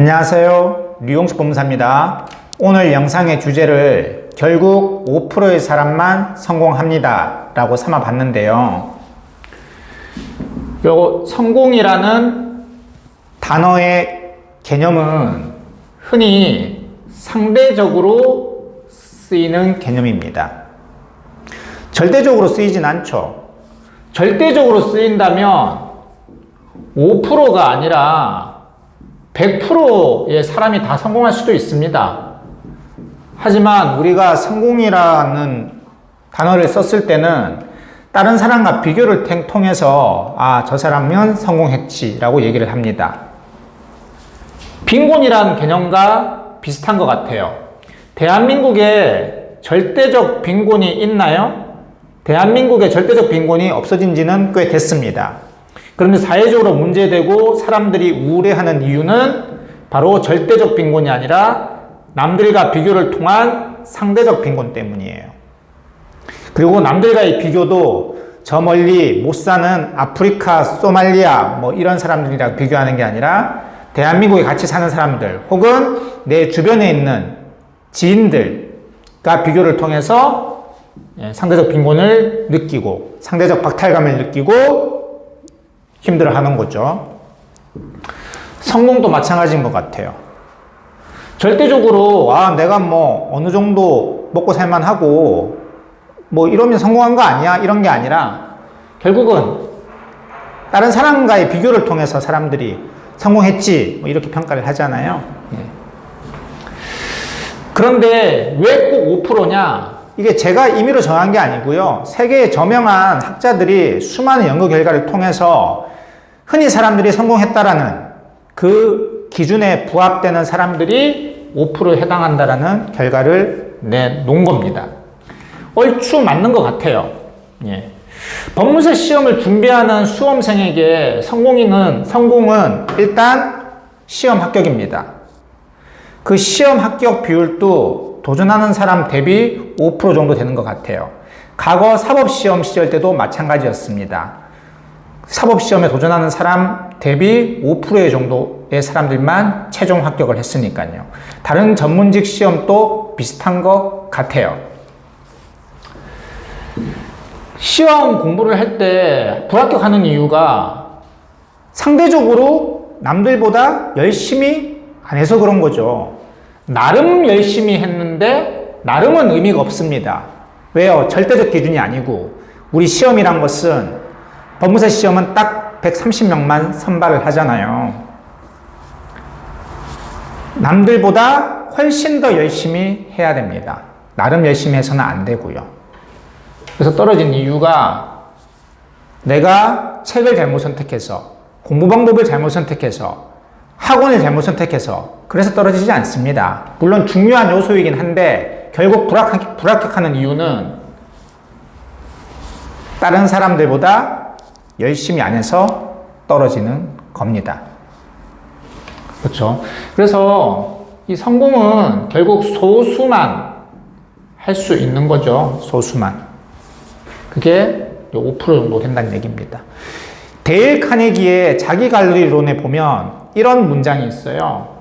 안녕하세요. 류용식 법무사입니다. 오늘 영상의 주제를 결국 5%의 사람만 성공합니다 라고 삼아 봤는데요. 요 성공이라는 단어의 개념은 흔히 상대적으로 쓰이는 개념입니다. 절대적으로 쓰이진 않죠. 절대적으로 쓰인다면 5%가 아니라 100%의 사람이 다 성공할 수도 있습니다. 하지만 우리가 성공이라는 단어를 썼을 때는 다른 사람과 비교를 통해서 저 사람은 성공했지 라고 얘기를 합니다. 빈곤이라는 개념과 비슷한 것 같아요. 대한민국에 절대적 빈곤이 있나요? 대한민국의 절대적 빈곤이 없어진 지는 꽤 됐습니다. 그런데 사회적으로 문제되고 사람들이 우울해하는 이유는 바로 절대적 빈곤이 아니라 남들과 비교를 통한 상대적 빈곤 때문이에요. 그리고 남들과의 비교도 저 멀리 못 사는 아프리카, 소말리아 이런 사람들이랑 비교하는 게 아니라 대한민국에 같이 사는 사람들 혹은 내 주변에 있는 지인들과 비교를 통해서 상대적 빈곤을 느끼고 상대적 박탈감을 느끼고 힘들어하는 거죠. 성공도 마찬가지인 것 같아요. 절대적으로 내가 어느 정도 먹고 살만하고 이러면 성공한 거 아니야? 이런 게 아니라 결국은 다른 사람과의 비교를 통해서 사람들이 성공했지 이렇게 평가를 하잖아요. 그런데 왜 꼭 5%냐? 이게 제가 임의로 정한 게 아니고요. 세계의 저명한 학자들이 수많은 연구 결과를 통해서 흔히 사람들이 성공했다라는 그 기준에 부합되는 사람들이 5%에 해당한다라는 결과를 내놓은 겁니다. 얼추 맞는 것 같아요. 법무사 시험을 준비하는 수험생에게 성공은 일단 시험 합격입니다. 그 시험 합격 비율도 도전하는 사람 대비 5% 정도 되는 것 같아요. 과거 사법시험 시절 때도 마찬가지였습니다. 사법시험에 도전하는 사람 대비 5% 정도의 사람들만 최종 합격을 했으니까요. 다른 전문직 시험도 비슷한 것 같아요. 시험 공부를 할 때 불합격하는 이유가 상대적으로 남들보다 열심히 안 해서 그런 거죠. 나름 열심히 했는데 나름은 의미가 없습니다. 왜요? 절대적 기준이 아니고 우리 시험이란 것은 법무사 시험은 딱 130명만 선발을 하잖아요. 남들보다 훨씬 더 열심히 해야 됩니다. 나름 열심히 해서는 안 되고요. 그래서 떨어진 이유가 내가 책을 잘못 선택해서 공부 방법을 잘못 선택해서 학원을 잘못 선택해서 그래서 떨어지지 않습니다. 물론 중요한 요소이긴 한데 결국 불합격하는 이유는 다른 사람들보다 열심히 안 해서 떨어지는 겁니다. 그렇죠? 그래서 이 성공은 결국 소수만 할 수 있는 거죠. 소수만. 그게 5% 정도 된다는 얘기입니다. 데일 카네기의 자기관리론에 보면 이런 문장이 있어요.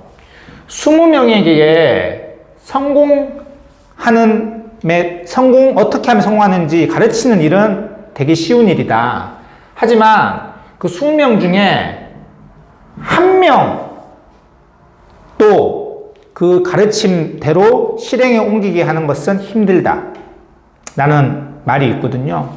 20명에게 어떻게 하면 성공하는지 가르치는 일은 되게 쉬운 일이다. 하지만 그 20명 중에 한 명도 그 가르침대로 실행에 옮기게 하는 것은 힘들다 라는 말이 있거든요.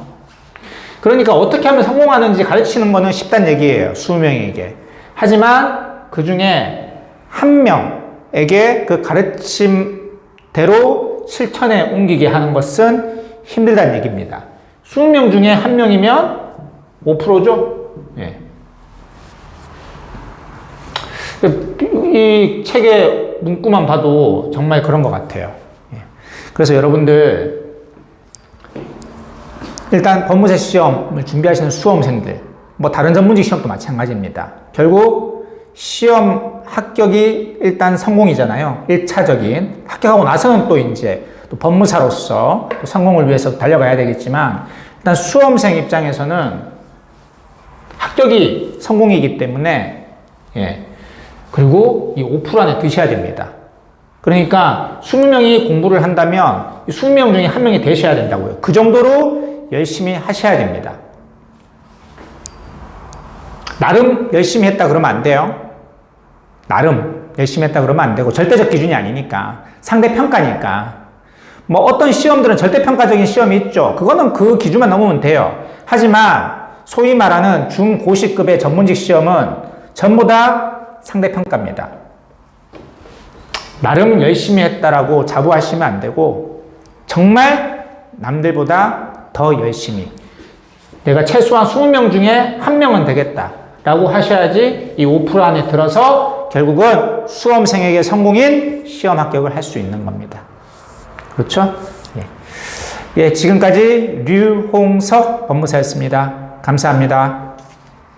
그러니까 어떻게 하면 성공하는지 가르치는 거는 쉽다는 얘기예요. 20명에게. 하지만 그 중에 한 명에게 그 가르침대로 실천에 옮기게 하는 것은 힘들다는 얘기입니다. 20명 중에 한 명이면 5%죠? 이 책의 문구만 봐도 정말 그런 것 같아요. 그래서 여러분들 일단 법무사 시험을 준비하시는 수험생들 다른 전문직 시험도 마찬가지입니다. 결국 시험 합격이 일단 성공이잖아요. 1차적인 합격하고 나서는 또 이제 또 법무사로서 또 성공을 위해서 달려가야 되겠지만 일단 수험생 입장에서는 합격이 성공이기 때문에 그리고 이 5% 안에 드셔야 됩니다. 그러니까 20명이 공부를 한다면 20명 중에 1명이 되셔야 된다고요. 그 정도로 열심히 하셔야 됩니다. 나름 열심히 했다 그러면 안 돼요. 나름 열심히 했다 그러면 안 되고 절대적 기준이 아니니까 상대평가니까 뭐 어떤 시험들은 절대평가적인 시험이 있죠. 그거는 그 기준만 넘으면 돼요. 하지만 소위 말하는 중고시급의 전문직 시험은 전부 다 상대평가입니다. 나름 열심히 했다라고 자부하시면 안 되고 정말 남들보다 더 열심히 내가 최소한 20명 중에 1명은 되겠다 라고 하셔야지 이 5% 안에 들어서 결국은 수험생에게 성공인 시험 합격을 할 수 있는 겁니다. 그렇죠? 예, 지금까지 류홍석 법무사였습니다. 감사합니다.